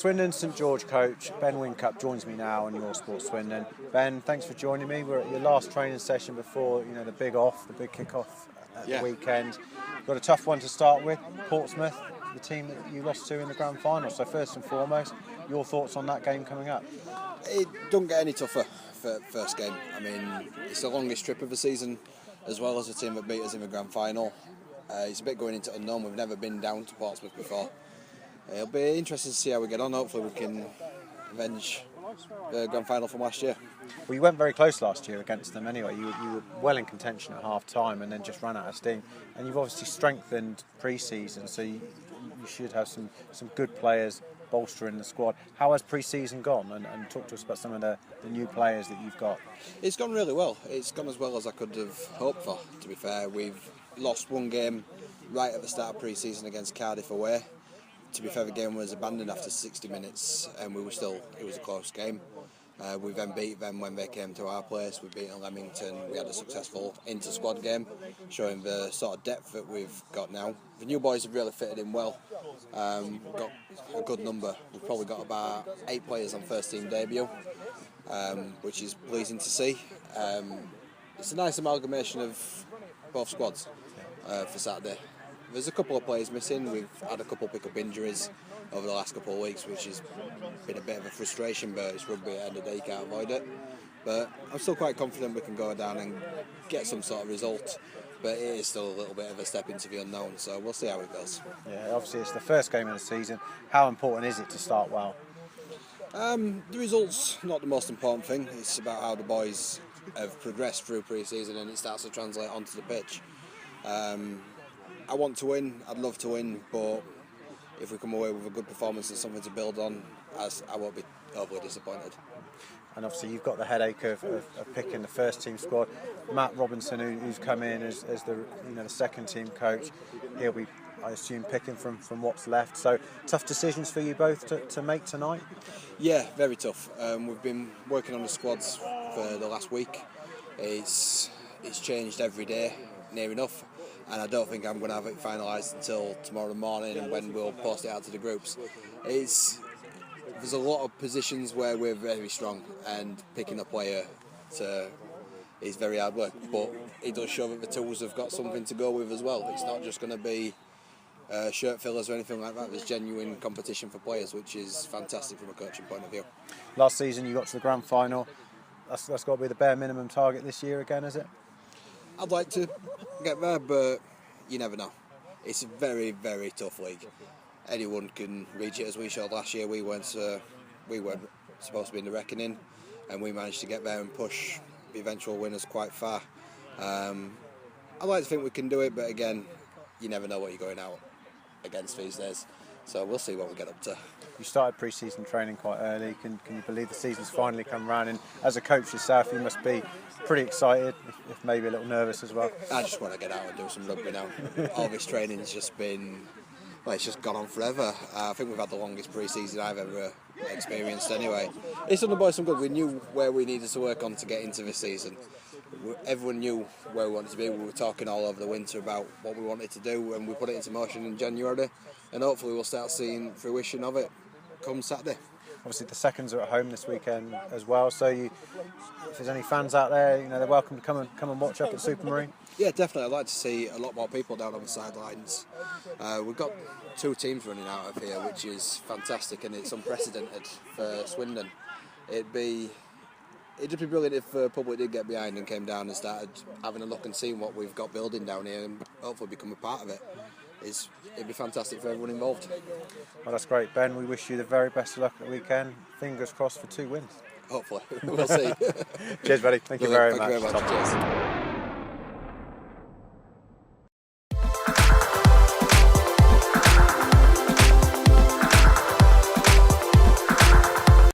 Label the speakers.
Speaker 1: Swindon St George coach Ben Whincup joins me now on Your Sport Swindon. Ben, thanks for joining me. We're at your last training session before the big kick-off at the weekend. Got a tough one to start with, Portsmouth, the team that you lost to in the grand final. So first and foremost, your thoughts on that game coming up?
Speaker 2: It don't get any tougher for first game. I mean, it's the longest trip of the season, as well as the team that beat us in the grand final. It's a bit going into unknown. We've never been down to Portsmouth before. It'll be interesting to see how we get on. Hopefully we can avenge the grand final from last year.
Speaker 1: Well, you went very close last year against them anyway. You were well in contention at half time and then just ran out of steam. And you've obviously strengthened pre-season, so you should have some good players bolstering the squad. How has pre-season gone? And talk to us about some of the new players that you've got.
Speaker 2: It's gone really well. It's gone as well as I could have hoped for, to be fair. We've lost one game right at the start of pre-season against Cardiff away. To be fair, the game was abandoned after 60 minutes and it was a close game. We then beat them when they came to our place. We beat Leamington. We had a successful inter-squad game, showing the sort of depth that we've got now. The new boys have really fitted in well. We've got a good number. We've probably got about 8 players on first team debut, which is pleasing to see. It's a nice amalgamation of both squads for Saturday. There's a couple of players missing. We've had a couple pick up injuries over the last couple of weeks, which has been a bit of a frustration, but it's rugby at the end of the day, you can't avoid it. But I'm still quite confident we can go down and get some sort of result, but it is still a little bit of a step into the unknown, so we'll see how it goes.
Speaker 1: Yeah, obviously it's the first game of the season. How important is it to start well?
Speaker 2: The result's not the most important thing. It's about how the boys have progressed through pre-season and it starts to translate onto the pitch. I want to win, I'd love to win, but if we come away with a good performance and something to build on, I won't be overly disappointed.
Speaker 1: And obviously you've got the headache of picking the first team squad. Matt Robinson, who's come in as the second team coach, he'll be, I assume, picking from what's left. So tough decisions for you both to make tonight?
Speaker 2: Yeah, very tough. We've been working on the squads for the last week. It's changed every day, near enough. And I don't think I'm going to have it finalised until tomorrow morning and when we'll post it out to the groups. There's a lot of positions where we're very strong and picking a player is very hard work, but it does show that the tools have got something to go with as well. It's not just going to be shirt fillers or anything like that. There's genuine competition for players, which is fantastic from a coaching point of view. Last
Speaker 1: season you got to the grand final. That's got to be the bare minimum target this year again, is it?
Speaker 2: I'd like to get there, but you never know. It's a very, very tough league. Anyone can reach it, as we showed last year. We weren't supposed to be in the reckoning, and we managed to get there and push the eventual winners quite far. I'd like to think we can do it, but again, you never know what you're going out against these days. So we'll see what we get up to.
Speaker 1: You started pre-season training quite early. Can you believe the season's finally come round? And as a coach yourself, you must be pretty excited, if maybe a little nervous as well.
Speaker 2: I just want to get out and do some rugby now. All this training's just been, it's just gone on forever. I think we've had the longest pre-season I've ever experienced anyway. It's done the boys some good. We knew where we needed to work on to get into this season. Everyone knew where we wanted to be. We were talking all over the winter about what we wanted to do, and we put it into motion in January, and hopefully we'll start seeing fruition of it come Saturday.
Speaker 1: Obviously the seconds are at home this weekend as well, so if there's any fans out there, they're welcome to come and watch up at Supermarine.
Speaker 2: Yeah, definitely. I'd like to see a lot more people down on the sidelines. We've got 2 teams running out of here, which is fantastic, and it's unprecedented for Swindon. It'd just be brilliant if the public did get behind and came down and started having a look and seeing what we've got building down here and hopefully become a part of it. It'd be fantastic for everyone involved.
Speaker 1: Well, that's great, Ben. We wish you the very best of luck at the weekend. Fingers crossed for 2 wins.
Speaker 2: Hopefully. We'll see.
Speaker 1: Cheers, buddy. Thank you very much.
Speaker 2: Cheers.